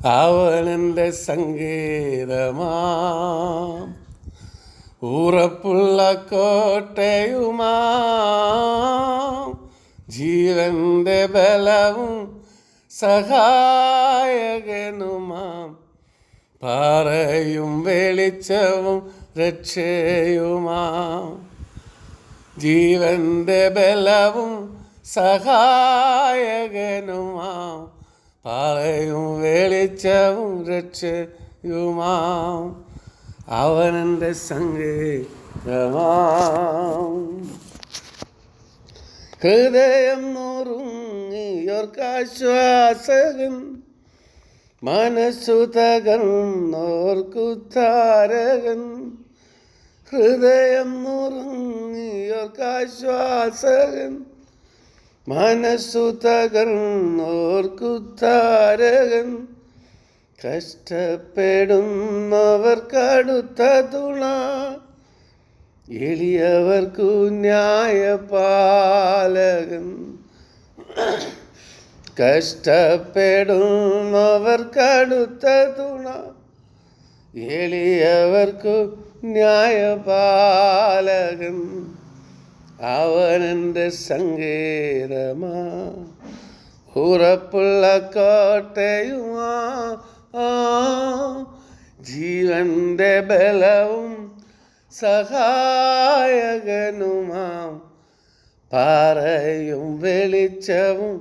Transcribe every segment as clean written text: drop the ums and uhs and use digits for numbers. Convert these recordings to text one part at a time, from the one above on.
അവനെൻ്റെ സങ്കേതമാം ഉറപ്പുള്ള കോട്ടയുമാം ജീവന്റെ ബലവും സഹായകനുമാം പാറയും വെളിച്ചവും രക്ഷയുമാം ജീവന്റെ ബലവും സഹായകനുമാം പാറയും വെളിച്ചവും രക്ഷയുമാം അവനെൻ്റെ സങ്കേതമാം. ഹൃദയം നുറുങ്ങിയോർക്കാശ്വാസകൻ മനസ്സു തകർന്നോർക്കുദ്ധാരകൻ. ഹൃദയം നുറുങ്ങിയോർക്കാശ്വാസകൻ മനസ്സു തകർന്നോർക്കുദ്ധാരകൻ. കഷ്ടപ്പെടുന്നവർക്കടുത്ത തുണ എളിയവർക്കു ന്യായപാലകൻ. കഷ്ടപ്പെടുന്നവർക്കടുത്ത തുണ എളിയവർക്കു ന്യായപാലകൻ. അവനെൻ്റെ സങ്കേതമാ ഉറപ്പുള്ള കോട്ടയുമാ ജീവന്റെ ബലവും സഹായകനുമാം പാറയും വെളിച്ചവും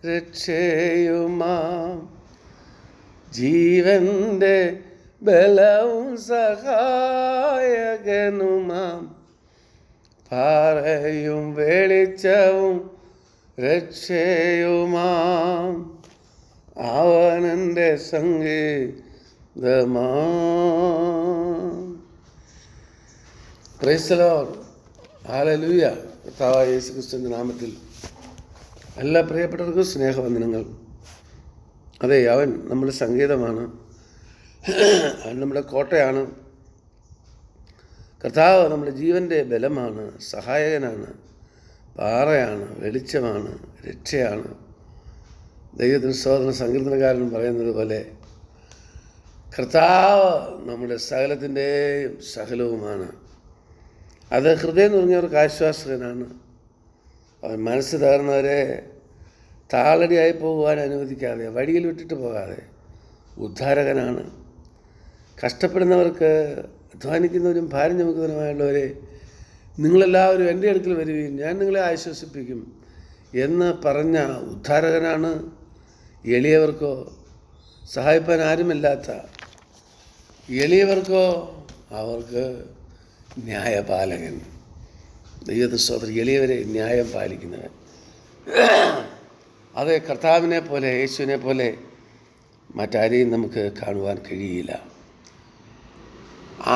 രക്ഷയുമാം. ജീവന്റെ ബലവും സഹായകനുമാം പാറയും വെളിച്ചവും രക്ഷയുമാം. അവനെൻ്റെ സങ്കേതമാം. Praise the lord. ഹല്ലേലൂയ. കർത്താവായ യേശുക്രിസ്തുവിൻ്റെ നാമത്തിൽ എല്ലാ പ്രിയപ്പെട്ടവർക്കും സ്നേഹവന്ദനങ്ങൾ. അതെ, അവൻ നമ്മുടെ സങ്കേതമാണ്, അവൻ നമ്മുടെ കോട്ടയാണ്. കർത്താവ് നമ്മുടെ ജീവൻ്റെ ബലമാണ്, സഹായകനാണ്, പാറയാണ്, വെളിച്ചമാണ്, രക്ഷയാണ്. ദൈവത്തിന് സ്തോത്രം. സങ്കീർത്തനക്കാരൻ പറയുന്നത് പോലെ കർത്താവ് നമ്മുടെ സകലത്തിൻ്റെയും സകലവുമാണ്. അത് ഹൃദയം നുറുങ്ങിയവർക്ക് ആശ്വാസകനാണ്. അവൻ മനസ്സ് തകർന്നവരെ താളടിയായി പോകുവാൻ അനുവദിക്കാതെ, വഴിയിൽ വിട്ടിട്ട് പോകാതെ ഉദ്ധാരകനാണ്. കഷ്ടപ്പെടുന്നവർക്ക്, അധ്വാനിക്കുന്നവരും ഭാരം ചുമക്കുന്നവരുമായുള്ളവരെ, നിങ്ങളെല്ലാവരും എൻ്റെ അടുക്കൽ വരുവീൻ, ഞാൻ നിങ്ങളെ ആശ്വസിപ്പിക്കും എന്ന് പറഞ്ഞ ഉദ്ധാരകനാണ്. എളിയവർക്കോ, സഹായിപ്പാൻ ആരുമില്ലാത്ത എളിയവർക്കോ അവർക്ക് ന്യായപാലകൻ. ദൈവത്തിന് സ്തോത്രം. എളിയവരെ ന്യായം പാലിക്കുന്നവൻ. അതെ, കർത്താവിനെ പോലെ, യേശുവിനെ പോലെ മറ്റാരെയും നമുക്ക് കാണുവാൻ കഴിയില്ല.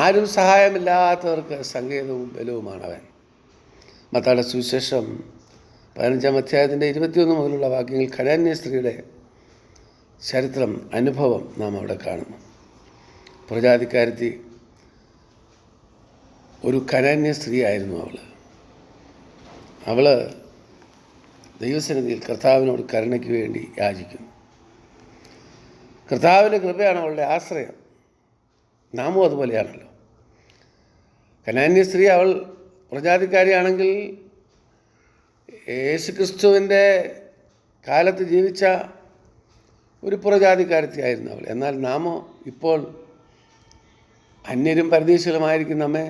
ആരും സഹായമില്ലാത്തവർക്ക് സങ്കേതവും ബലവുമാണവൻ. മത്തായിയുടെ സുവിശേഷം 15-ാം അധ്യായത്തിൻ്റെ 21 മുതലുള്ള വാക്യങ്ങൾ കനാന്യ സ്ത്രീയുടെ ചരിത്രം, അനുഭവം നാം അവിടെ കാണുന്നു. പുറജാതിക്കാരത്തി, ഒരു കനാന്യ സ്ത്രീ ആയിരുന്നു അവൾ ദൈവസന്നിധിയിൽ കർത്താവിനോട് കരുണയ്ക്ക് വേണ്ടി യാചിക്കുന്നു. കർത്താവിൻ്റെ കൃപയാണ് അവളുടെ ആശ്രയം. നാമും അതുപോലെയാണല്ലോ. കനാന്യ സ്ത്രീ അവൾ പ്രജാതിക്കാരിയാണെങ്കിൽ യേശുക്രിസ്തുവിൻ്റെ കാലത്ത് ജീവിച്ച ഒരു പുറജാതിക്കാരത്തിയായിരുന്നു അവൾ. എന്നാൽ നാമോ ഇപ്പോൾ അന്യരും പരദേശികളുമായിരിക്കും നമ്മെ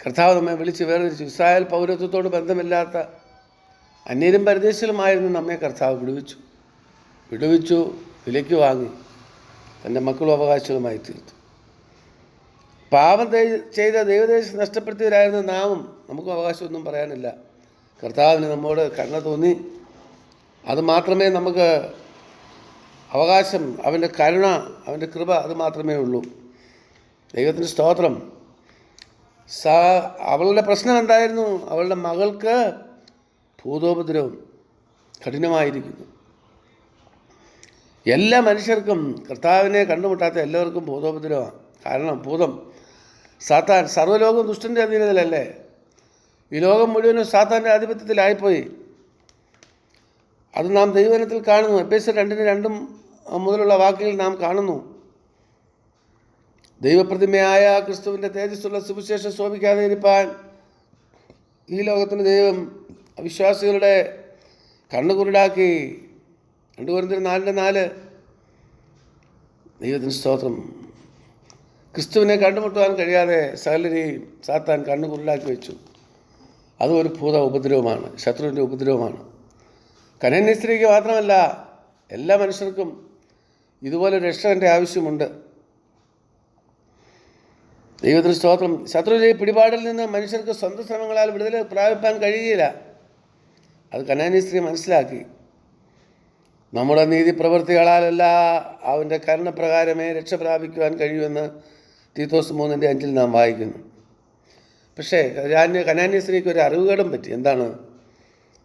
കർത്താവ് നമ്മെ വിളിച്ച് വേർതിരിച്ചു. ഇസ്രായേൽ പൗരത്വത്തോട് ബന്ധമില്ലാത്ത അന്യരും പരദേശികളുമായിരുന്നു നമ്മെ കർത്താവ് വിടുവിച്ചു, വിലയ്ക്ക് വാങ്ങി തൻ്റെ മക്കളും അവകാശികളുമായി തീർത്തു. പാപം ചെയ്ത ദൈവദേശം നഷ്ടപ്പെടുത്തിയവരായിരുന്ന നാമും, നമുക്കും അവകാശമൊന്നും പറയാനില്ല. കർത്താവിന് നമ്മോട് കരുണ തോന്നി, അത് മാത്രമേ നമുക്ക് അവകാശം, അവൻ്റെ കരുണ, അവൻ്റെ കൃപ, അത് മാത്രമേ ഉള്ളൂ. ദൈവത്തിന് സ്തോത്രം. അവളുടെ പ്രശ്നം എന്തായിരുന്നു? അവളുടെ മകൾക്ക് ഭൂതോപദ്രവം കഠിനമായിരിക്കുന്നു. എല്ലാ മനുഷ്യർക്കും, കർത്താവിനെ കണ്ടുമുട്ടാത്ത എല്ലാവർക്കും ഭൂതോപദ്രവമാണ്. കാരണം ഭൂതം, സാത്താൻ, സർവ്വലോകം ദുഷ്ടൻ്റെ അധീനതയിലല്ലേ. ഈ ലോകം മുഴുവനും സാത്താൻ്റെ ആധിപത്യത്തിലായിപ്പോയി. അത് നാം ദൈവവചനത്തിൽ കാണുന്നു. എഫേസ്യർ 2:2 മുതലുള്ള വാക്കുകൾ നാം കാണുന്നു. ദൈവപ്രതിമയായ ക്രിസ്തുവിൻ്റെ തേജസ്സുള്ള സുവിശേഷം ശോഭിക്കാതെ ഇരിപ്പാൻ ഈ ലോകത്തിന് ദൈവം അവിശ്വാസികളുടെ കണ്ണുകുരുടാക്കി. 2 കൊരിന്ത്യർ 4:4. ദൈവത്തിന് സ്തോത്രം. ക്രിസ്തുവിനെ കണ്ടുമുട്ടുവാൻ കഴിയാതെ സകലരെയും സാത്താൻ കണ്ണുകുരുടാക്കി വെച്ചു. അതും ഒരു ഭൂത ഉപദ്രവമാണ്, ശത്രുവിൻ്റെ ഉപദ്രവമാണ്. കനാന്യ സ്ത്രീക്ക് മാത്രമല്ല, എല്ലാ മനുഷ്യർക്കും ഇതുപോലെ രക്ഷകൻ്റെ ആവശ്യമുണ്ട്. ദൈവത്തിന് സ്തോത്രം. ശത്രുവിൻ്റെ പിടിപാടിൽ നിന്ന് മനുഷ്യർക്ക് സ്വന്തം ശ്രമങ്ങളാൽ വിടുതൽ പ്രാപിപ്പാൻ കഴിയുകയില്ല. അത് കനാന്യ സ്ത്രീ മനസ്സിലാക്കി. നമ്മുടെ നീതി പ്രവൃത്തികളാലല്ല, അവൻ്റെ കരുണപ്രകാരമേ രക്ഷ പ്രാപിക്കുവാൻ കഴിയുമെന്ന് തീത്തോസ് 3:5 നാം വായിക്കുന്നു. പക്ഷേ കനാന്യ സ്ത്രീക്ക് ഒരു അറിവുകേടും പറ്റി. എന്താണ്?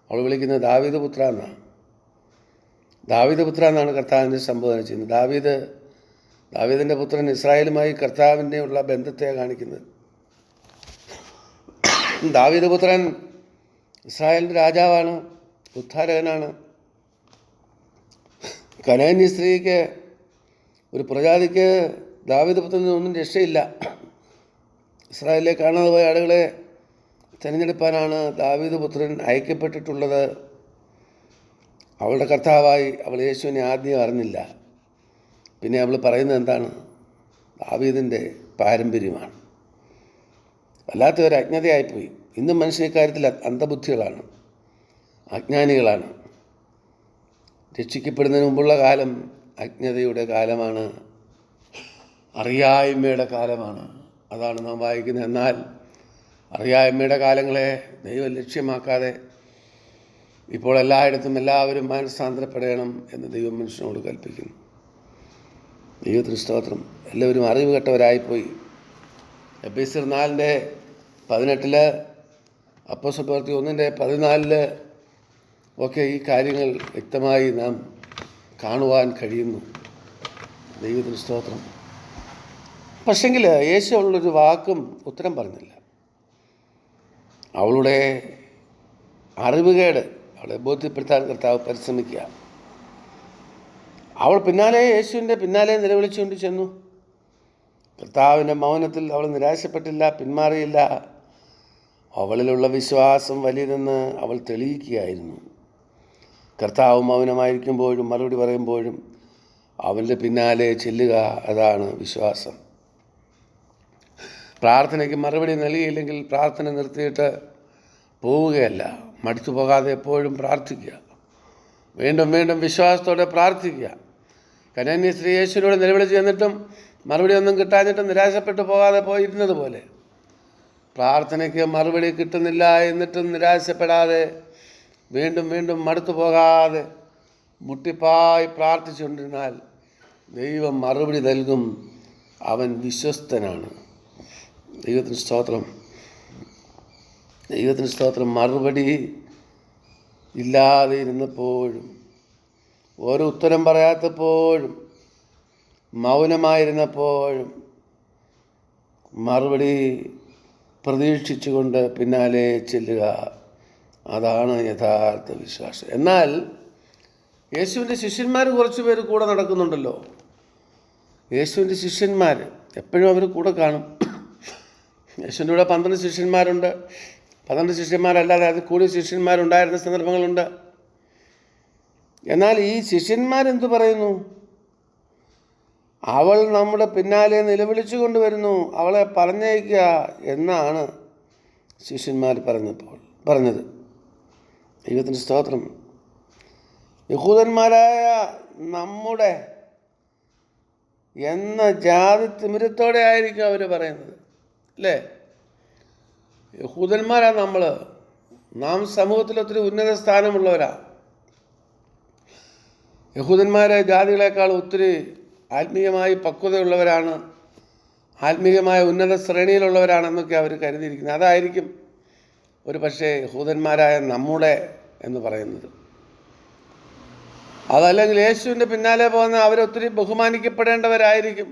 അവൾ വിളിക്കുന്നത് ദാവീദ് പുത്ര എന്നാണ്. ദാവീദ് പുത്ര എന്നാണ് കർത്താവിനെ സംബോധന ചെയ്യുന്നത്. ദാവീദിൻ്റെ പുത്രൻ ഇസ്രായേലുമായി കർത്താവിൻ്റെ ഉള്ള ബന്ധത്തെ കാണിക്കുന്നത്. ദാവീദ് പുത്രൻ ഇസ്രായേലിൻ്റെ രാജാവാണ്, ഉദ്ധാരകനാണ്. കനാന്യ സ്ത്രീക്ക്, ഒരു പ്രജാതിക്ക് ദാവീദ് പുത്രന് ഒന്നും രക്ഷയില്ല. ഇസ്രായേലിലെ കാണാതെ പോയ ആളുകളെ തിരഞ്ഞെടുപ്പാനാണ് ദാവീദ് പുത്രൻ അയക്കപ്പെട്ടിട്ടുള്ളത്. അവളുടെ കർത്താവായി അവൾ യേശുവിനെ ആദ്യം അറിഞ്ഞില്ല. പിന്നെ അവൾ പറയുന്നത് എന്താണ്? ദാവീദിൻ്റെ പാരമ്പര്യമാണ്. വല്ലാത്തൊരു അജ്ഞതയായിപ്പോയി. ഇന്നും മനുഷ്യ കാര്യത്തിൽ അന്ധബുദ്ധികളാണ്, അജ്ഞാനികളാണ്. രക്ഷിക്കപ്പെടുന്നതിന് മുമ്പുള്ള കാലം അജ്ഞതയുടെ കാലമാണ്, അറിയായ്മയുടെ കാലമാണ്. അതാണ് നാം വായിക്കുന്നത്. എന്നാൽ അറിയായ്മയുടെ കാലങ്ങളെ ദൈവം ലക്ഷ്യമാക്കാതെ ഇപ്പോൾ എല്ലായിടത്തും എല്ലാവരും മാനസാന്തരപ്പെടണം എന്ന് ദൈവം മനുഷ്യനോട് കൽപ്പിക്കുന്നു. ദൈവത്തിന് സ്തോത്രം. എല്ലാവരും അറിവ് കെട്ടവരായിപ്പോയി. എഫേസ്യർ 4:18, അപ്പോസ്തലപ്രവൃത്തി 1:14 ഒക്കെ ഈ കാര്യങ്ങൾ വ്യക്തമായി നാം കാണുവാൻ കഴിയുന്നു. ദൈവത്തിന് സ്തോത്രം. പക്ഷെങ്കിൽ യേശു അവളൊരു വാക്കും ഉത്തരം പറഞ്ഞില്ല. അവളുടെ അറിവുകേട് അവളെ ബോധ്യപ്പെടുത്താൻ കർത്താവ് പരിശ്രമിക്കുക. അവൾ യേശുവിൻ്റെ പിന്നാലെ നിലവിളിച്ചുകൊണ്ട് ചെന്നു. കർത്താവിൻ്റെ മൗനത്തിൽ അവൾ നിരാശപ്പെട്ടില്ല, പിന്മാറിയില്ല. അവളിലുള്ള വിശ്വാസം വലിയതെന്ന് അവൾ തെളിയിക്കുകയായിരുന്നു. കർത്താവ് മൗനമായിരിക്കുമ്പോഴും മറുപടി പറയുമ്പോഴും അവൻ്റെ പിന്നാലെ ചെല്ലുക, അതാണ് വിശ്വാസം. പ്രാർത്ഥനയ്ക്ക് മറുപടി നൽകിയില്ലെങ്കിൽ പ്രാർത്ഥന നിർത്തിയിട്ട് പോവുകയല്ല. മടുത്തു പോകാതെ എപ്പോഴും പ്രാർത്ഥിക്കുക. വീണ്ടും വീണ്ടും വിശ്വാസത്തോടെ പ്രാർത്ഥിക്കുക. കനാന്യ സ്ത്രീ യേശുവിനോട് നിലവിളിച്ച് ചെന്നിട്ടും മറുപടി ഒന്നും കിട്ടാഞ്ഞിട്ടും നിരാശപ്പെട്ടു പോകാതെ പോയിരുന്നത് പോലെ പ്രാർത്ഥനയ്ക്ക് മറുപടി കിട്ടുന്നില്ല എന്നിട്ടും നിരാശപ്പെടാതെ വീണ്ടും വീണ്ടും മടുത്തു പോകാതെ മുട്ടിപ്പായി പ്രാർത്ഥിച്ചുകൊണ്ടിരുന്നാൽ ദൈവം മറുപടി നൽകും. അവൻ വിശ്വസ്തനാണ്. ദൈവത്തിന് സ്തോത്രം. ദൈവത്തിന് സ്തോത്രം. മറുപടി ഇല്ലാതെ ഇരുന്നപ്പോഴും, ഓരോ ഉത്തരം പറയാത്തപ്പോഴും, മൗനമായിരുന്നപ്പോഴും മറുപടി പ്രതീക്ഷിച്ചുകൊണ്ട് പിന്നാലെ ചെല്ലുക, അതാണ് യഥാർത്ഥ വിശ്വാസം. എന്നാൽ യേശുവിൻ്റെ ശിഷ്യന്മാർ കുറച്ച് പേര് കൂടെ നടക്കുന്നുണ്ടല്ലോ. യേശുവിൻ്റെ ശിഷ്യന്മാർ എപ്പോഴും അവർ കൂടെ കാണും. യേശുവിൻ്റെ കൂടെ 12 ശിഷ്യന്മാരുണ്ട്. 12 ശിഷ്യന്മാരല്ലാതെ അത് കൂടിയ ശിഷ്യന്മാരുണ്ടായിരുന്ന സന്ദർഭങ്ങളുണ്ട്. എന്നാൽ ഈ ശിഷ്യന്മാരെന്തു പറയുന്നു? അവൾ നമ്മുടെ പിന്നാലെ നിലവിളിച്ചു കൊണ്ടുവരുന്നു, അവളെ പറഞ്ഞയക്കുക എന്നാണ് ശിഷ്യന്മാർ പറഞ്ഞത്. ദൈവത്തിന് സ്തോത്രം. യഹൂദന്മാരായ നമ്മുടെ എന്ന ജാതി തിമിരത്തോടെ ആയിരിക്കും അവർ പറയുന്നത്, അല്ലേ? യഹൂദന്മാരാണ് നാം സമൂഹത്തിൽ ഒത്തിരി ഉന്നത സ്ഥാനമുള്ളവരാണ്. യഹൂദന്മാരെ ജാതികളെക്കാൾ ഒത്തിരി ആത്മീയമായി പക്വതയുള്ളവരാണ്, ആത്മീയമായ ഉന്നത ശ്രേണിയിലുള്ളവരാണെന്നൊക്കെ അവർ കരുതിയിരിക്കുന്നത്. അതായിരിക്കും ഒരു പക്ഷേ യഹൂദന്മാരായ നമ്മുടെ എന്ന് പറയുന്നത്. അതല്ലെങ്കിൽ യേശുവിൻ്റെ പിന്നാലെ പോകുന്ന അവരൊത്തിരി ബഹുമാനിക്കപ്പെടേണ്ടവരായിരിക്കും.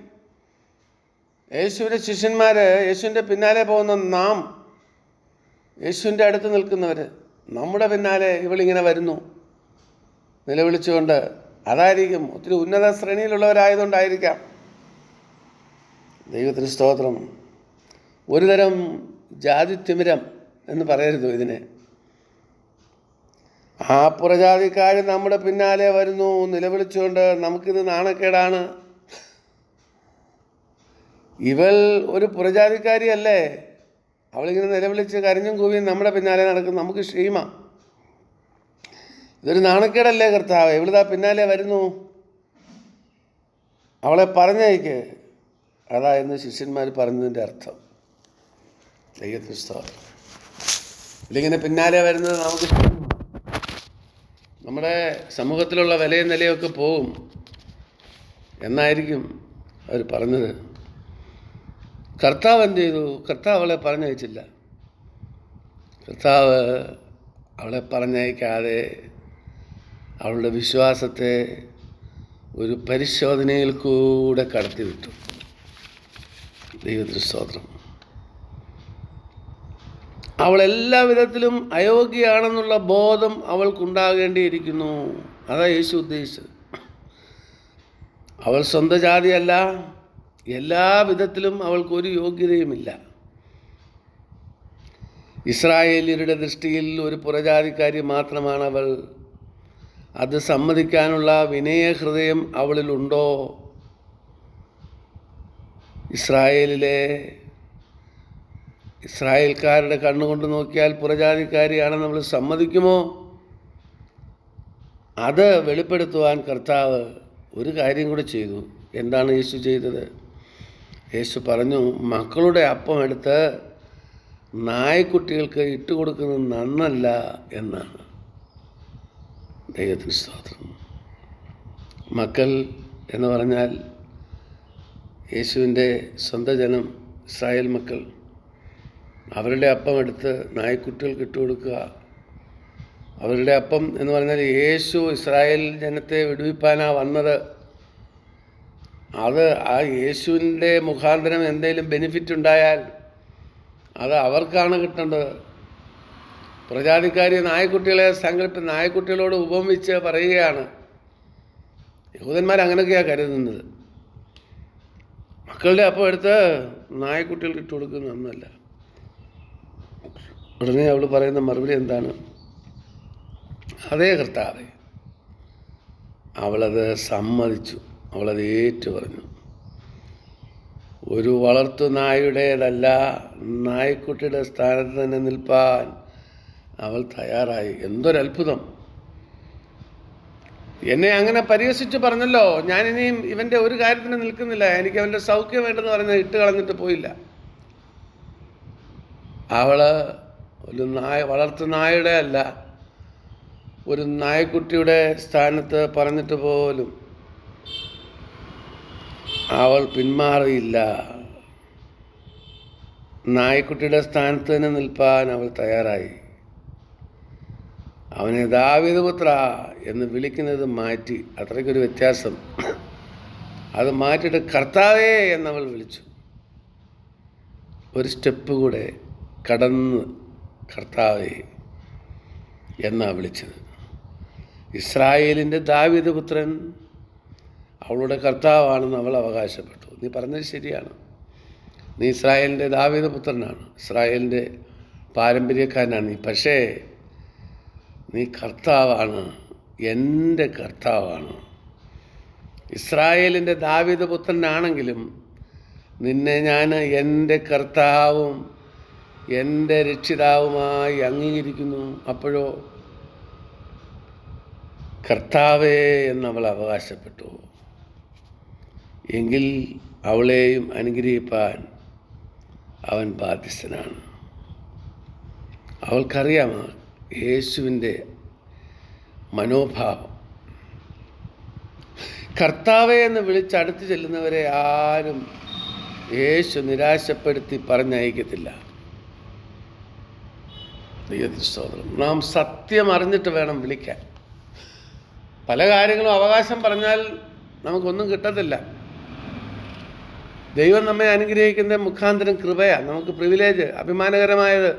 യേശുവിൻ്റെ ശിഷ്യന്മാർ, യേശുവിൻ്റെ പിന്നാലെ പോകുന്ന നാം, യേശുവിൻ്റെ അടുത്ത് നിൽക്കുന്നവർ, നമ്മുടെ പിന്നാലെ ഇവളിങ്ങനെ വരുന്നു നിലവിളിച്ചുകൊണ്ട്, അതായിരിക്കും. ഒത്തിരി ഉന്നത ശ്രേണിയിലുള്ളവരായതുകൊണ്ടായിരിക്കാം. ദൈവത്തിന് സ്തോത്രം. ഒരുതരം ജാതിത്തിമിരം എന്ന് പറയരുത് ഇതിനെ. ആ പുറജാതിക്കാർ നമ്മുടെ പിന്നാലെ വരുന്നു നിലവിളിച്ചുകൊണ്ട്, നമുക്കിത് നാണക്കേടാണ്. ഇവൾ ഒരു പുറജാതിക്കാരിയല്ലേ, അവളിങ്ങനെ നിലവിളിച്ച് കരഞ്ഞും കൂവിയും നമ്മുടെ പിന്നാലെ നടക്കും, നമുക്ക് ക്ഷീമ. ഇതൊരു നാണക്കേടല്ലേ കർത്താവ്, ഇവളിതാ പിന്നാലെ വരുന്നു, അവളെ പറഞ്ഞയക്ക്. അതായിരുന്നു ശിഷ്യന്മാർ പറഞ്ഞതിൻ്റെ അർത്ഥം. ദൈവത്തിന് സ്തോത്രം. ഇതിങ്ങനെ പിന്നാലെ വരുന്നത് നമുക്ക് നമ്മുടെ സമൂഹത്തിലുള്ള വിലയും നിലയൊക്കെ പോവും എന്നായിരിക്കും അവർ പറഞ്ഞത്. കർത്താവ് എന്ത് ചെയ്തു? കർത്താവ് അവളെ പറഞ്ഞയച്ചില്ല. കർത്താവ് അവളെ പറഞ്ഞയക്കാതെ അവളുടെ വിശ്വാസത്തെ ഒരു പരിശോധനയിൽ കൂടെ കടത്തിവിട്ടു. ദൈവത്തിന് സ്തോത്രം. അവൾ എല്ലാ വിധത്തിലും അയോഗ്യയാണെന്നുള്ള ബോധം അവൾക്കുണ്ടാകേണ്ടിയിരിക്കുന്നു. അതാ യേശു ഉദ്ദേശിച്ചത്. അവൾ സ്വന്തം ജാതിയല്ല, എല്ലാ വിധത്തിലും അവൾക്കൊരു യോഗ്യതയുമില്ല. ഇസ്രായേലിയരുടെ ദൃഷ്ടിയിൽ ഒരു പുറജാതിക്കാരി മാത്രമാണ് അവൾ. അത് സമ്മതിക്കാനുള്ള വിനയഹൃദയം അവളിലുണ്ടോ? ഇസ്രായേൽക്കാരുടെ കണ്ണുകൊണ്ട് നോക്കിയാൽ പുറജാതിക്കാരിയാണെന്ന് നമ്മൾ സമ്മതിക്കുമോ? അത് വെളിപ്പെടുത്തുവാൻ കർത്താവ് ഒരു കാര്യം കൂടെ ചെയ്തു. എന്താണ് യേശു ചെയ്തത്? യേശു പറഞ്ഞു, മക്കളുടെ അപ്പം എടുത്ത് നായ്ക്കുട്ടികൾക്ക് ഇട്ടുകൊടുക്കുന്നത് നന്നല്ല എന്നാണ്. ദൈവത്തിന് സ്തോത്രം. മക്കൾ എന്ന് പറഞ്ഞാൽ യേശുവിൻ്റെ സ്വന്തം ജനം, ഇസ്രായേൽ മക്കൾ. അവരുടെ അപ്പം എടുത്ത് നായ്ക്കുട്ടികൾക്ക് ഇട്ടുകൊടുക്കുക. അവരുടെ അപ്പം എന്ന് പറഞ്ഞാൽ യേശു ഇസ്രായേൽ ജനത്തെ വിടുവിപ്പാനാണ് വന്നത്. അത് ആ യേശുവിൻ്റെ മുഖാന്തരം എന്തെങ്കിലും ബെനിഫിറ്റ് ഉണ്ടായാൽ അത് അവർക്കാണ് കിട്ടേണ്ടത്. പ്രജാതിക്കാരി നായ്ക്കുട്ടികളെ നായ്ക്കുട്ടികളോട് ഉപമിച്ച് പറയുകയാണ്. യഹൂദന്മാർ അങ്ങനെയൊക്കെയാണ് കരുതുന്നത്. മക്കളുടെ അപ്പം എടുത്ത് നായ്ക്കുട്ടികൾക്ക് ഇട്ട് കൊടുക്കുന്നത് നന്നല്ല. ഉടനെ അവൾ പറയുന്ന മറുപടി എന്താണ്? അതേ കർത്താവേ. അവളത് സമ്മതിച്ചു, അവളത് ഏറ്റു പറഞ്ഞു. ഒരു വളർത്തു നായുടേതല്ല, നായ്ക്കുട്ടിയുടെ സ്ഥാനത്ത് തന്നെ നിൽപ്പാൻ അവൾ തയ്യാറായി. എന്തൊരത്ഭുതം! എന്നെ അങ്ങനെ പരിഹസിച്ച് പറഞ്ഞല്ലോ, ഞാനിനിയും ഇവൻ്റെ ഒരു കാര്യത്തിന് നിൽക്കുന്നില്ല, എനിക്ക് അവൻ്റെ സൗഖ്യം വേണ്ടെന്ന് പറഞ്ഞ് ഇട്ട് കളഞ്ഞിട്ട് പോയില്ല. അവൾ ഒരു വളർത്തു നായുടെ അല്ല, ഒരു നായ്ക്കുട്ടിയുടെ സ്ഥാനത്ത് പറഞ്ഞിട്ട് പോലും അവൾ പിന്മാറിയില്ല. നായ്ക്കുട്ടിയുടെ സ്ഥാനത്ത് തന്നെ നിൽപ്പാൻ അവൾ തയ്യാറായി. അവനെ ദാവീദ് പുത്ര എന്ന് വിളിക്കുന്നത് മാറ്റി. അത്രയ്ക്കൊരു വ്യത്യാസം. അത് മാറ്റിയിട്ട് കർത്താവേ എന്നവൾ വിളിച്ചു. ഒരു സ്റ്റെപ്പ് കൂടെ കടന്ന് കർത്താവേ എന്നാണ് വിളിച്ചത്. ഇസ്രായേലിൻ്റെ ദാവീദ് പുത്രൻ അവളുടെ കർത്താവാണെന്ന് അവൾ അവകാശപ്പെട്ടു. നീ പറഞ്ഞത് ശരിയാണ്. നീ ഇസ്രായേലിൻ്റെ ദാവീദ് പുത്രനാണ്, ഇസ്രായേലിൻ്റെ പാരമ്പര്യക്കാരനാണ് നീ. പക്ഷേ നീ കർത്താവാണ്, എൻ്റെ കർത്താവാണ്. ഇസ്രായേലിൻ്റെ ദാവീദ് പുത്രനാണെങ്കിലും നിന്നെ ഞാൻ എൻ്റെ കർത്താവും എൻ്റെ രക്ഷിതാവുമായി അംഗീകരിക്കുന്നു. അപ്പോഴോ കർത്താവേ എന്നവൾ അവകാശപ്പെട്ടു. എങ്കിൽ അവളെയും അനുഗ്രഹിപ്പാൻ അവൻ ബാധ്യസ്ഥനാണ്. അവൾക്കറിയാമോ യേശുവിൻ്റെ മനോഭാവം? കർത്താവേ എന്ന് വിളിച്ചടുത്ത് ചെല്ലുന്നവരെ ആരും യേശു നിരാശപ്പെടുത്തി പറഞ്ഞയക്കത്തില്ല. ദൈവത്തിന് സ്തോത്രം. നാം സത്യം അറിഞ്ഞിട്ട് വേണം വിളിക്കാൻ. പല കാര്യങ്ങളും അവകാശം പറഞ്ഞാൽ നമുക്കൊന്നും കിട്ടത്തില്ല. ദൈവം നമ്മെ അനുഗ്രഹിക്കുന്ന മുഖാന്തരം കൃപയാണ്, നമുക്ക് പ്രിവിലേജ്, അഭിമാനകരമായത്.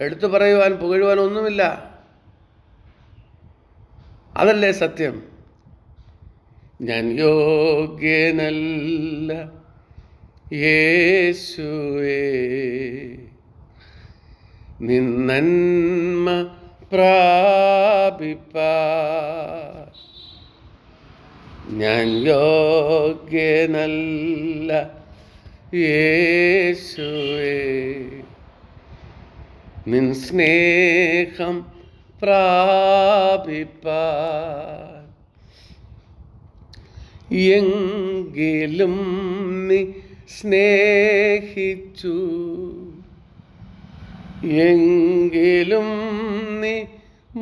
എടുത്തു പറയുവാൻ പുകഴുവാൻ ഒന്നുമില്ല. അതല്ലേ സത്യം. ഞാൻ യോഗ്യനല്ല യേശുവേ, നിൻ നന്മ പ്രാപിപ്പാൻ. ഞാൻ യോഗ്യനല്ല യേശുവേ, നിൻ സ്നേഹം പ്രാപിപ്പാൻ. എങ്കിലും നീ സ്നേഹിച്ചു, എങ്കിലും നീ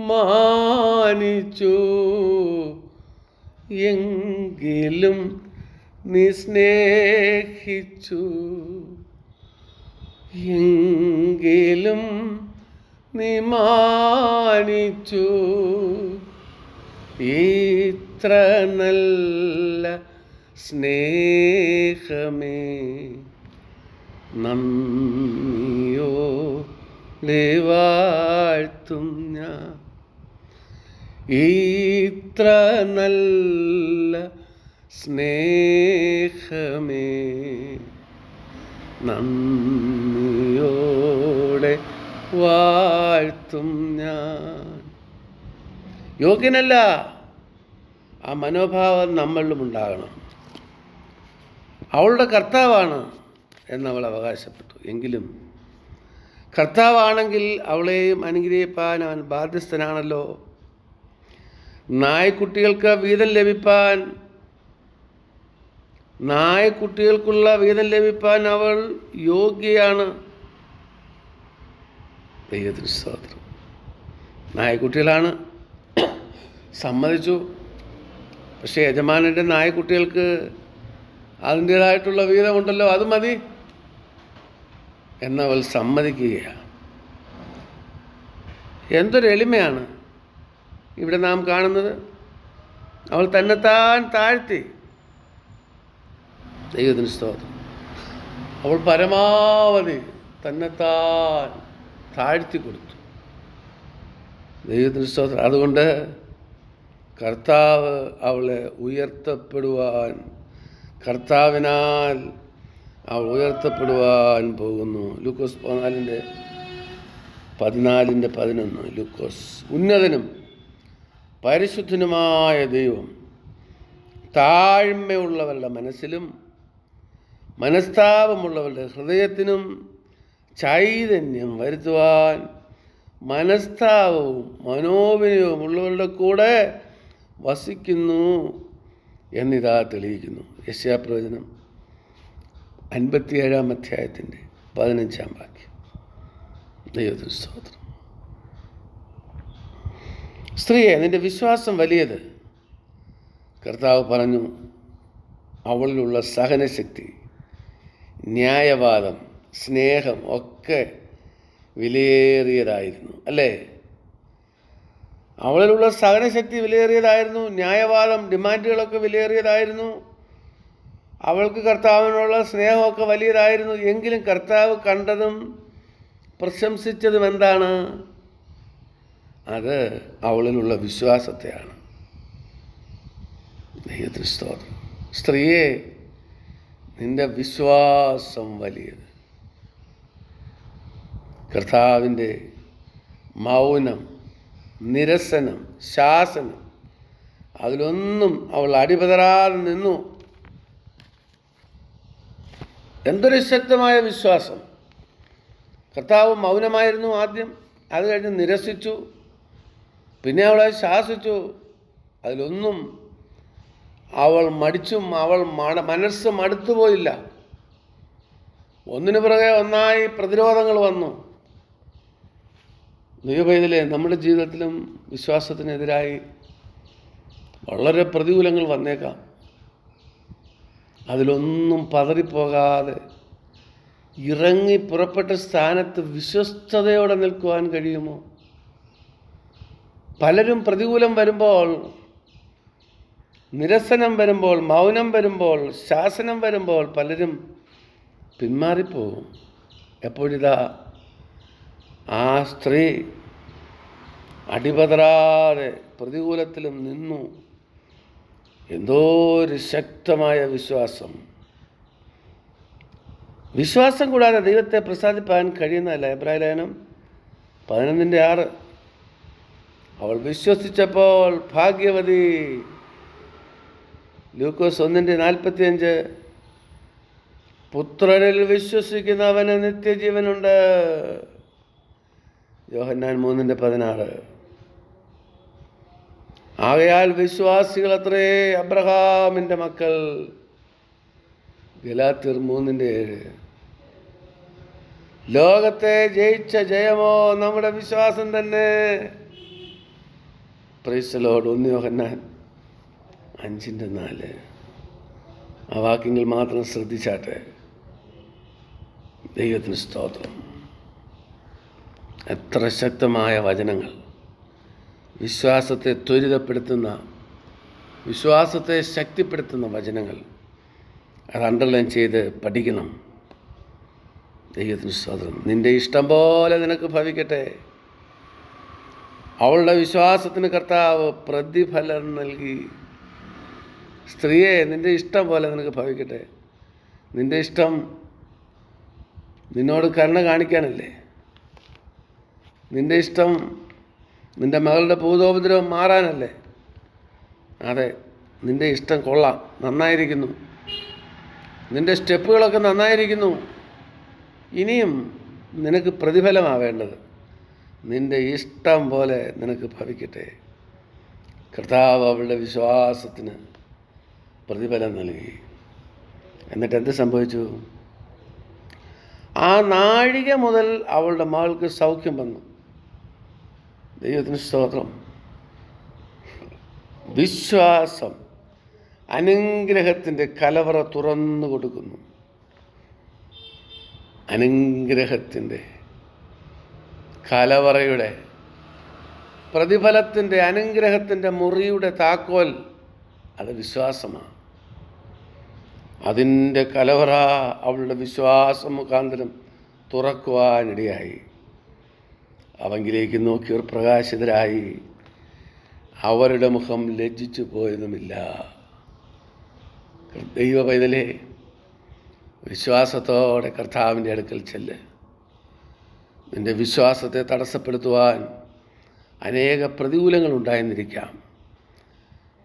മാനിച്ചു, എങ്കിലും നീ സ്നേഹിച്ചു, എങ്കിലും നീ മാനിച്ചു. ഇത്ര നല്ല സ്നേഹമേ നന്ദിയോടെ വാഴ്ത്തും ഞാൻ. ഇത്ര നല്ല സ്നേഹമേ നന്ദിയോടെ വാഴ്ത്തും ഞാൻ. യോഗ്യനല്ല, ആ മനോഭാവം നമ്മളിലും ഉണ്ടാകണം. അവളുടെ കർത്താവാണ് എന്നവൾ അവകാശപ്പെട്ടു. എങ്കിലും കർത്താവാണെങ്കിൽ അവളെയും അനുഗ്രഹിപ്പാൻ അവൻ ബാധ്യസ്ഥനാണല്ലോ. നായ്ക്കുട്ടികൾക്ക് വീതം ലഭിപ്പാൻ, നായ്ക്കുട്ടികൾക്കുള്ള വീതം ലഭിപ്പാൻ അവൾ യോഗ്യയാണ്. ദൈവത്തിന് സ്തോത്രം. നായ്ക്കുട്ടികളാണ്, സമ്മതിച്ചു. പക്ഷേ യജമാനൻ്റെ നായ്ക്കുട്ടികൾക്ക് അതിൻ്റേതായിട്ടുള്ള വീതമുണ്ടല്ലോ, അത് മതി എന്നവൾ സമ്മതിക്കുകയാണ്. എന്തൊരു എളിമയാണ് ഇവിടെ നാം കാണുന്നത്. അവൾ തന്നെത്താൻ താഴ്ത്തി. ദൈവത്തിന് സ്തോത്രം. അവൾ പരമാവധി തന്നെത്താൻ താഴ്ത്തി കൊടുത്തു. ദൈവത്തിന് സ്തോത്രം. അതുകൊണ്ട് കർത്താവ് അവളെ ഉയർത്തപ്പെടുവാൻ, കർത്താവിനാൽ അവൾ ഉയർത്തപ്പെടുവാൻ പോകുന്നു. ലൂക്കോസ് 14:11. ലൂക്കോസ്. ഉന്നതനും പരിശുദ്ധനുമായ ദൈവം താഴ്മയുള്ളവരുടെ മനസ്സിലും മനസ്താപമുള്ളവരുടെ ഹൃദയത്തിനും ചൈതന്യം വരുത്തുവാൻ മനസ്താപവും മനോവിനയവും ഉള്ളവരുടെ കൂടെ വസിക്കുന്നു എന്നിതാ തെളിയിക്കുന്നു. യെശയ്യാപ്രവചനം 57-15 ദൈവത്തിന് സ്തോത്രം. സ്ത്രീയെ, നിന്റെ വിശ്വാസം വലിയത്. കർത്താവ് പറഞ്ഞു. അവളിലുള്ള സഹനശക്തി, ന്യായവാദം, സ്നേഹം ഒക്കെ വിലയേറിയതായിരുന്നു, അല്ലേ? അവളിലുള്ള സഹനശക്തി വിലയേറിയതായിരുന്നു, ന്യായവാദം, ഡിമാൻഡുകളൊക്കെ വിലയേറിയതായിരുന്നു, അവൾക്ക് കർത്താവിനുള്ള സ്നേഹമൊക്കെ വലിയതായിരുന്നു. എങ്കിലും കർത്താവ് കണ്ടതും പ്രശംസിച്ചതും എന്താണ്? അത് അവളിലുള്ള വിശ്വാസത്തെയാണ്. ദൈവത്തിന് സ്തോത്രം. സ്ത്രീയെ, നിന്റെ വിശ്വാസം വലിയത്. കർത്താവിൻ്റെ മൗനം, നിരസനം, ശാസനം, അതിലൊന്നും അവൾ അടിപതരാതെ നിന്നു. എന്തൊരു ശക്തമായ വിശ്വാസം! കർത്താവ് മൗനമായിരുന്നു ആദ്യം, അത് കഴിഞ്ഞ് നിരസിച്ചു, പിന്നെ അവളെ ശാസിച്ചു. അതിലൊന്നും അവൾ മടിച്ചും അവൾ മനസ്സ് മടുത്തുപോയില്ല. ഒന്നിനു പുറകെ ഒന്നായി പ്രതിരോധങ്ങൾ വന്നു. ദൈവപൈതലേ, നമ്മുടെ ജീവിതത്തിലും വിശ്വാസത്തിനെതിരായി വളരെ പ്രതികൂലങ്ങൾ വന്നേക്കാം. അതിലൊന്നും പതറിപ്പോകാതെ ഇറങ്ങി പുറപ്പെട്ട സ്ഥാനത്ത് വിശ്വസ്തയോടെ നിൽക്കുവാൻ കഴിയുമോ? പലരും പ്രതികൂലം വരുമ്പോൾ, നിരസനം വരുമ്പോൾ, മൗനം വരുമ്പോൾ, ശാസനം വരുമ്പോൾ പലരും പിന്മാറിപ്പോകും. എപ്പോഴിതാ ആ സ്ത്രീ അടിപതരാതെ പ്രതികൂലത്തിലും നിന്നു. എന്തോ ഒരു ശക്തമായ വിശ്വാസം. വിശ്വാസം കൂടാതെ ദൈവത്തെ പ്രസാദിപ്പാൻ കഴിയുന്നതല്ല. എബ്രായ ലേഖനം 11:6. അവൾ വിശ്വസിച്ചപ്പോൾ ഭാഗ്യവതി. ലൂക്കോസ് 1:45. പുത്രനിൽ വിശ്വസിക്കുന്നവന് നിത്യജീവനുണ്ട്. യോഹന്നാൻ 3:16. ആകയാൽ വിശ്വാസികൾ അത്രേ അബ്രഹാമിൻ്റെ മക്കൾ. ഗലാത്യർ 3:7. ലോകത്തെ ജയിച്ച ജയമോ നമ്മുടെ വിശ്വാസം തന്നെ. Price the Lord. 1 യോഹന്നാൻ 5:4. ആ വാക്യങ്ങൾ മാത്രം ശ്രദ്ധിച്ചാട്ടെ. ദൈവത്തിന് സ്തോത്രം. എത്ര ശക്തമായ വചനങ്ങൾ! വിശ്വാസത്തെ ത്വരിതപ്പെടുത്തുന്ന, വിശ്വാസത്തെ ശക്തിപ്പെടുത്തുന്ന വചനങ്ങൾ. അത് അണ്ടർലൈൻ ചെയ്ത് പഠിക്കണം. ദൈവത്തിന് സ്തോത്രം. നിൻ്റെ ഇഷ്ടം പോലെ നിനക്ക് ഭവിക്കട്ടെ. അവളുടെ വിശ്വാസത്തിന് കർത്താവ് പ്രതിഫലം നൽകി. സ്ത്രീയെ, നിൻ്റെ ഇഷ്ടം പോലെ നിനക്ക് ഭവിക്കട്ടെ. നിൻ്റെ ഇഷ്ടം നിന്നോട് കരുണ കാണിക്കാനല്ലേ? നിൻ്റെ ഇഷ്ടം നിൻ്റെ മകളുടെ ഭൂതോപദ്രവം മാറാനല്ലേ? അതെ, നിൻ്റെ ഇഷ്ടം കൊള്ളാം, നന്നായിരിക്കുന്നു. നിൻ്റെ സ്റ്റെപ്പുകളൊക്കെ നന്നായിരിക്കുന്നു. ഇനിയും നിനക്ക് പ്രതിഫലമാവേണ്ടത്. നിൻ്റെ ഇഷ്ടം പോലെ നിനക്ക് ഭവിക്കട്ടെ. കർത്താവ് അവളുടെ വിശ്വാസത്തിന് പ്രതിഫലം നൽകി. എന്നിട്ട് എന്ത് സംഭവിച്ചു? ആ നാഴിക മുതൽ അവളുടെ മകൾക്ക് സൗഖ്യം വന്നു. ദൈവത്തിന് സ്തോത്രം. വിശ്വാസം അനുഗ്രഹത്തിൻ്റെ കലവറ തുറന്നു കൊടുക്കുന്നു. അനുഗ്രഹത്തിൻ്റെ കലവറയുടെ, പ്രതിഫലത്തിൻ്റെ, അനുഗ്രഹത്തിൻ്റെ മുറിയുടെ താക്കോൽ അത് വിശ്വാസമാണ്. അതിൻ്റെ കലവറ അവളുടെ വിശ്വാസം മുഖാന്തരം തുറക്കുവാനിടയായി. അവങ്കിലേക്ക് നോക്കിയവർ പ്രകാശിതരായി. അവരുടെ മുഖം ലജ്ജിച്ചു പോയതുമില്ല. ദൈവ പൈതലേ, വിശ്വാസത്തോടെ കർത്താവിൻ്റെ അടുക്കൽ ചെല്ല്. നിൻ്റെ വിശ്വാസത്തെ തടസ്സപ്പെടുത്തുവാൻ അനേക പ്രതികൂലങ്ങൾ ഉണ്ടായെന്നിരിക്കാം.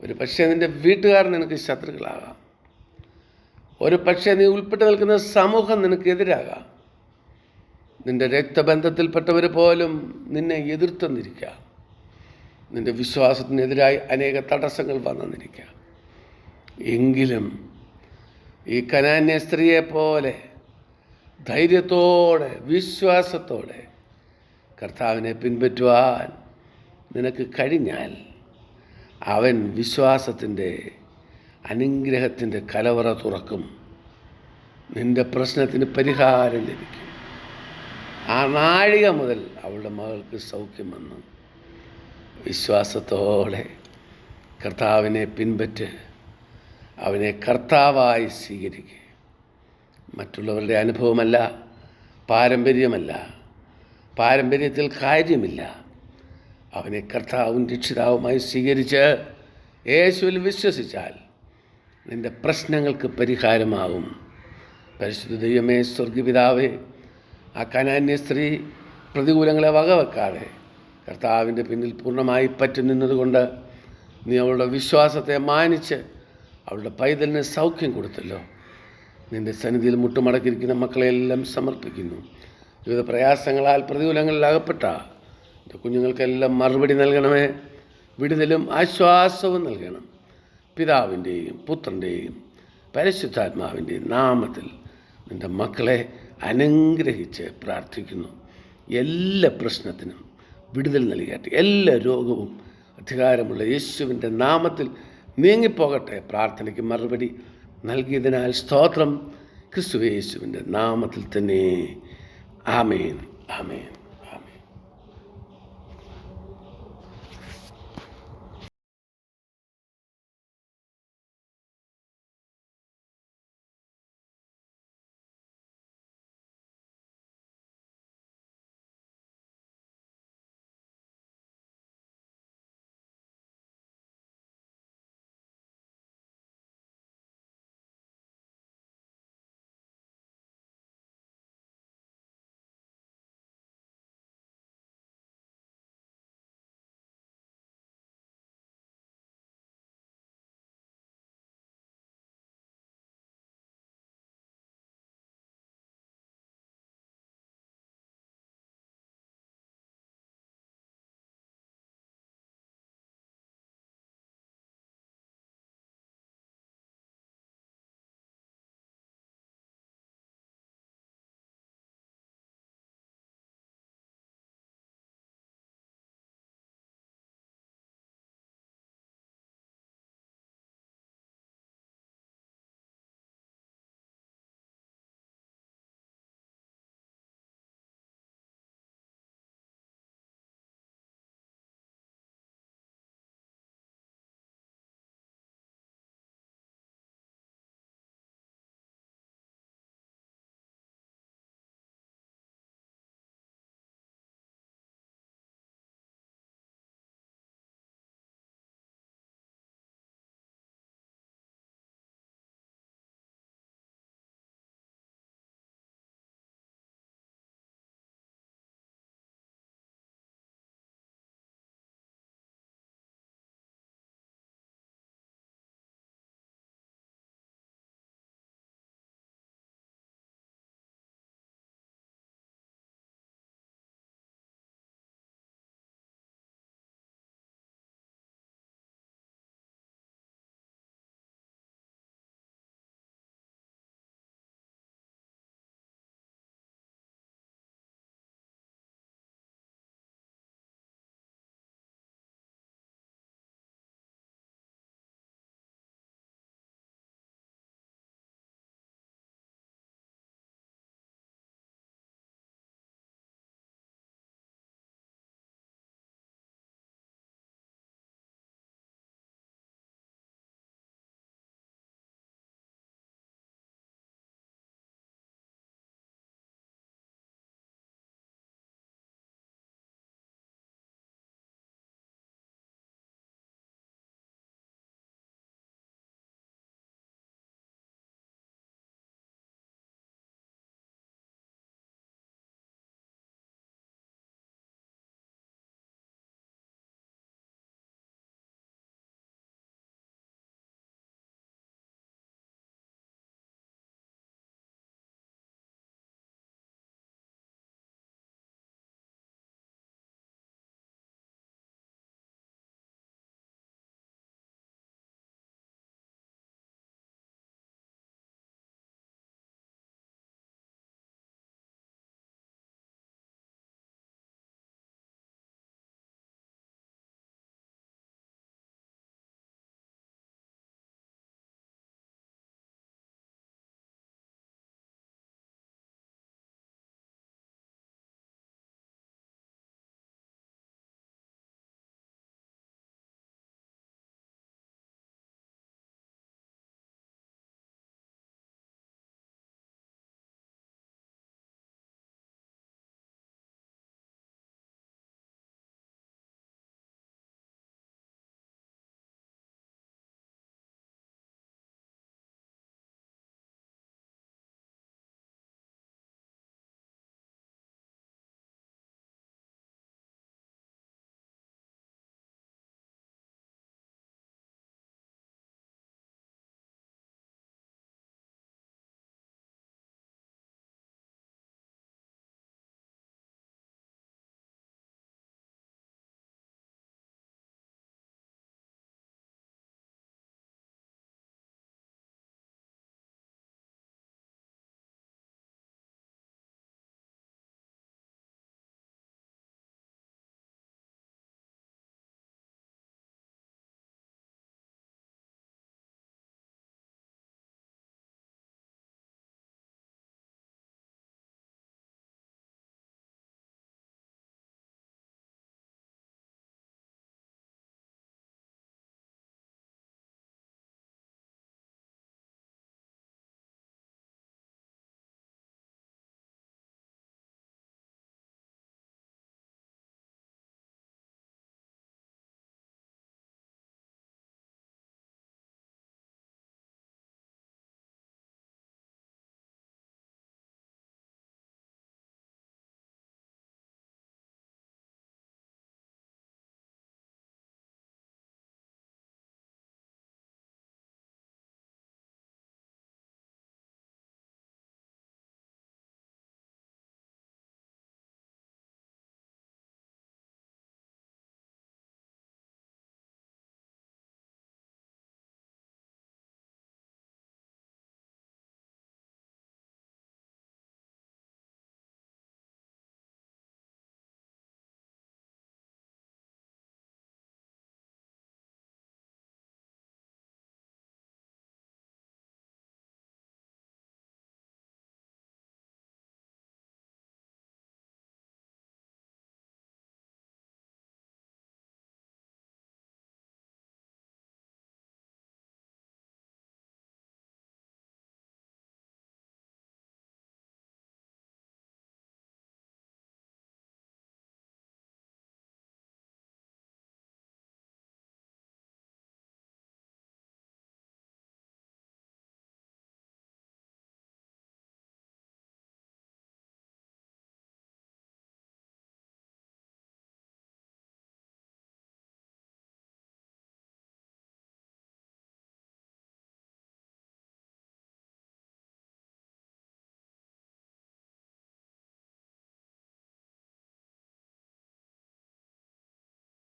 ഒരു പക്ഷേ നിൻ്റെ വീട്ടുകാർ നിനക്ക് ശത്രുക്കളാകാം. ഒരു പക്ഷേ നീ ഉൾപ്പെട്ട് നിൽക്കുന്ന സമൂഹം നിനക്കെതിരാകാം. നിൻ്റെ രക്തബന്ധത്തിൽപ്പെട്ടവർ പോലും നിന്നെ എതിർത്തെന്നിരിക്കാം. നിൻ്റെ വിശ്വാസത്തിനെതിരായി അനേക തടസ്സങ്ങൾ വന്നെന്നിരിക്കാം. എങ്കിലും ഈ കനാന്യ സ്ത്രീയെ പോലെ ധൈര്യത്തോടെ, വിശ്വാസത്തോടെ കർത്താവിനെ പിൻപറ്റുവാൻ നിനക്ക് കഴിഞ്ഞാൽ അവൻ വിശ്വാസത്തിൻ്റെ, അനുഗ്രഹത്തിൻ്റെ കലവറ തുറക്കും. നിൻ്റെ പ്രശ്നത്തിന് പരിഹാരം ലഭിക്കും. ആ നാഴിക മുതൽ അവളുടെ മകൾക്ക് സൗഖ്യം വന്നു. വിശ്വാസത്തോടെ കർത്താവിനെ പിൻപറ്റ്, അവനെ കർത്താവായി സ്വീകരിക്കുക. മറ്റുള്ളവരുടെ അനുഭവമല്ല, പാരമ്പര്യമല്ല, പാരമ്പര്യത്തിൽ കാര്യമില്ല. അവനെ കർത്താവും രക്ഷിതാവുമായി സ്വീകരിച്ച് യേശുവിൽ വിശ്വസിച്ചാൽ നിൻ്റെ പ്രശ്നങ്ങൾക്ക് പരിഹാരമാവും. പരിശുദ്ധ ദൈവമേ, സ്വർഗപിതാവേ, ആ കനാന്യ സ്ത്രീ പ്രതികൂലങ്ങളെ വകവെക്കാതെ കർത്താവിൻ്റെ പിന്നിൽ പൂർണ്ണമായി പറ്റി നിന്നതുകൊണ്ട് നീ അവളുടെ വിശ്വാസത്തെ മാനിച്ച് അവളുടെ പൈതലിന് സൗഖ്യം കൊടുത്തല്ലോ. നിൻ്റെ സന്നിധിയിൽ മുട്ടുമടക്കിയിരിക്കുന്ന മക്കളെയെല്ലാം സമർപ്പിക്കുന്നു. വിവിധ പ്രയാസങ്ങളാൽ, പ്രതികൂലങ്ങളിൽ അകപ്പെട്ട എൻ്റെ കുഞ്ഞുങ്ങൾക്കെല്ലാം മറുപടി നൽകണമേ. വിടുതലും ആശ്വാസവും നൽകണം. പിതാവിൻ്റെയും പുത്രൻ്റെയും പരിശുദ്ധാത്മാവിൻ്റെയും നാമത്തിൽ നിൻ്റെ മക്കളെ അനുഗ്രഹിച്ച് പ്രാർത്ഥിക്കുന്നു. എല്ലാ പ്രശ്നത്തിനും വിടുതൽ നൽകട്ടെ. എല്ലാ രോഗവും അധികാരമുള്ള യേശുവിൻ്റെ നാമത്തിൽ നീങ്ങിപ്പോകട്ടെ. പ്രാർത്ഥനയ്ക്ക് മറുപടി നൽകിയതിനാൽ സ്തോത്രം. ക്രിസ്തു യേശുവിൻ്റെ നാമത്തിൽ തന്നെ. ആമേൻ, ആമേൻ.